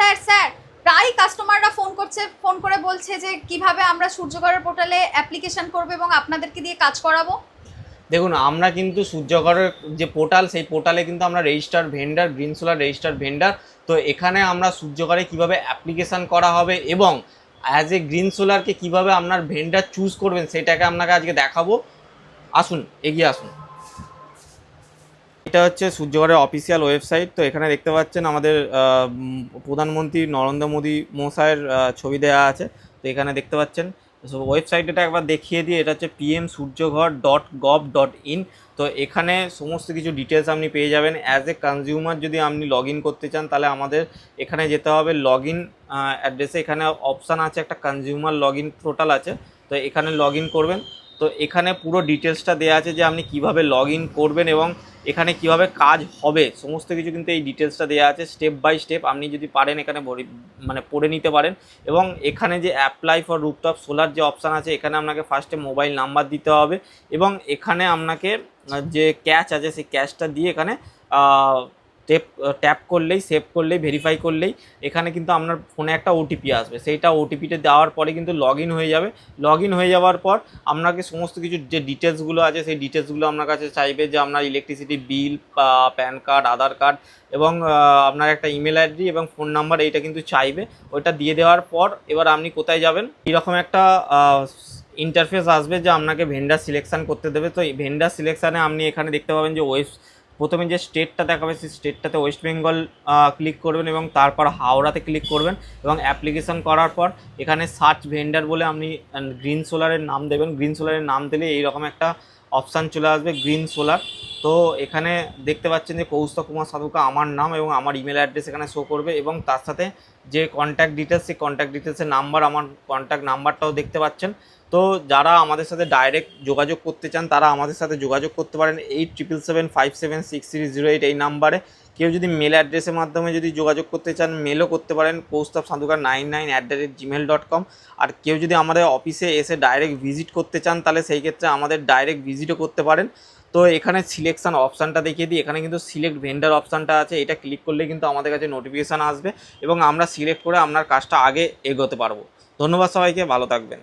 Sir sir প্রায় কাস্টমাররা phone করে বলছে যে কিভাবে আমরা সূর্যগড়ের পোর্টালে অ্যাপ্লিকেশন করব এবং আপনাদেরকে দিয়ে কাজ করাবো। দেখুন, আমরা কিন্তু সূর্যগড়ের যে পোর্টাল, সেই পোর্টালে কিন্তু আমরা registered vendor, green solar registered vendor. তো এখানে আমরা সূর্যগড়ে কিভাবে অ্যাপ্লিকেশান করা হবে এবং অ্যাজ এ গ্রিন সোলারকে কিভাবে আপনার ভেন্ডার চুজ করবেন সেটাকে আপনাকে আজকে দেখাবো। আসুন, এগিয়ে আসুন। এটা হচ্ছে সূর্যগড়ের অফিসিয়াল ওয়েবসাইট। তো এখানে দেখতে পাচ্ছেন আমাদের প্রধানমন্ত্রী নরেন্দ্র মোদী মহাশয়ের ছবি দেওয়া আছে। তো এখানে দেখতে পাচ্ছেন ওয়েবসাইটটা একবার দেখিয়ে দিয়ে, এটা হচ্ছে pmsurjaghat.gov.in। তো এখানে সমস্ত কিছু ডিটেলস আপনি পেয়ে যাবেন। অ্যাজ এ কনজিউমার যদি আপনি লগ ইন করতে চান তাহলে আমাদের এখানে যেতে হবে লগ ইন অ্যাড্রেসে। এখানে অপশান আছে, একটা কনজিউমার লগ ইন পোর্টাল আছে। তো এখানে লগ ইন করবেন। তো এখানে পুরো ডিটেলসটা দেওয়া আছে যে আপনি কিভাবে লগ ইন করবেন এবং এখানে কিভাবে কাজ হবে, সমস্ত কিছু কিন্তু এই ডিটেলসটা দেওয়া আছে স্টেপ বাই স্টেপ। আপনি যদি পারেন এখানে পড়ে নিতে পারেন। এবং এখানে যে অ্যাপ্লাই ফর রুফটপ সোলার যে অপশান আছে, এখানে আপনাকে ফার্স্টে মোবাইল নাম্বার দিতে হবে এবং এখানে আপনাকে যে ক্যাশ আছে সেই ক্যাশটা দিয়ে এখানে ট্যাপ করলেই, সেভ করলেই, ভেরিফাই করলেই এখানে কিন্তু আপনার ফোনে একটা ওটিপি আসবে। সেইটা ওটিপিটা দেওয়ার পরে কিন্তু লগ ইন হয়ে যাবে। লগ ইন হয়ে যাওয়ার পর আপনাকে সমস্ত কিছু যে ডিটেলসগুলো আছে সেই ডিটেলসগুলো আপনার কাছে চাইবে, যে আপনার ইলেকট্রিসিটি বিল, প্যান কার্ড, আধার কার্ড এবং আপনার একটা ইমেল আইডি এবং ফোন নাম্বার, এইটা কিন্তু চাইবে। ওইটা দিয়ে দেওয়ার পর এবার আপনি কোথায় যাবেন, এরকম একটা ইন্টারফেস আসবে যে আপনাকে ভেন্ডার সিলেকশান করতে দেবে। তো এই ভেন্ডার সিলেকশানে আপনি এখানে দেখতে পাবেন যে প্রথমে যে স্টেটটা দেখাবে সেই স্টেটটাতে ওয়েস্ট বেঙ্গল ক্লিক করবেন এবং তারপর হাওড়াতে ক্লিক করবেন এবং অ্যাপ্লিকেশান করার পর এখানে সার্চ ভেন্ডার বলে আপনি গ্রিন সোলারের নাম দেবেন। গ্রিন সোলারের নাম দিলে এইরকম একটা অপশান চলে আসবে, গ্রিন সোলার। তো এখানে দেখতে পাচ্ছেন যে কৌস্তব কুমার সাধুকা আমার নাম এবং আমার ইমেল অ্যাড্রেস এখানে শো করবে এবং তার সাথে যে কন্ট্যাক্ট ডিটেলস, সেই কন্ট্যাক্ট ডিটেলসের নাম্বার, আমার কন্ট্যাক্ট নাম্বারটাও দেখতে পাচ্ছেন। তো যারা আমাদের সাথে ডাইরেক্ট যোগাযোগ করতে চান তারা আমাদের সাথে যোগাযোগ করতে পারেন 8777576308 এই নাম্বারে। কেউ যদি মেল অ্যাড্রেসের মাধ্যমে যদি যোগাযোগ করতে চান মেলও করতে পারেন kaustubsadhukar99@gmail.com। আর কেউ যদি আমাদের অফিসে এসে ডাইরেক্ট ভিজিট করতে চান তাহলে সেই ক্ষেত্রে আমাদের ডাইরেক্ট ভিজিটও করতে পারেন। তো এখানে সিলেকশান অপশানটা দেখিয়ে দিই, এখানে কিন্তু সিলেক্ট ভেন্ডার অপশানটা আছে। এটা ক্লিক করলে কিন্তু আমাদের কাছে নোটিফিকেশান আসবে এবং আমরা সিলেক্ট করে আপনার কাজটা আগে এগোতে পারবো। ধন্যবাদ সবাইকে, ভালো থাকবেন।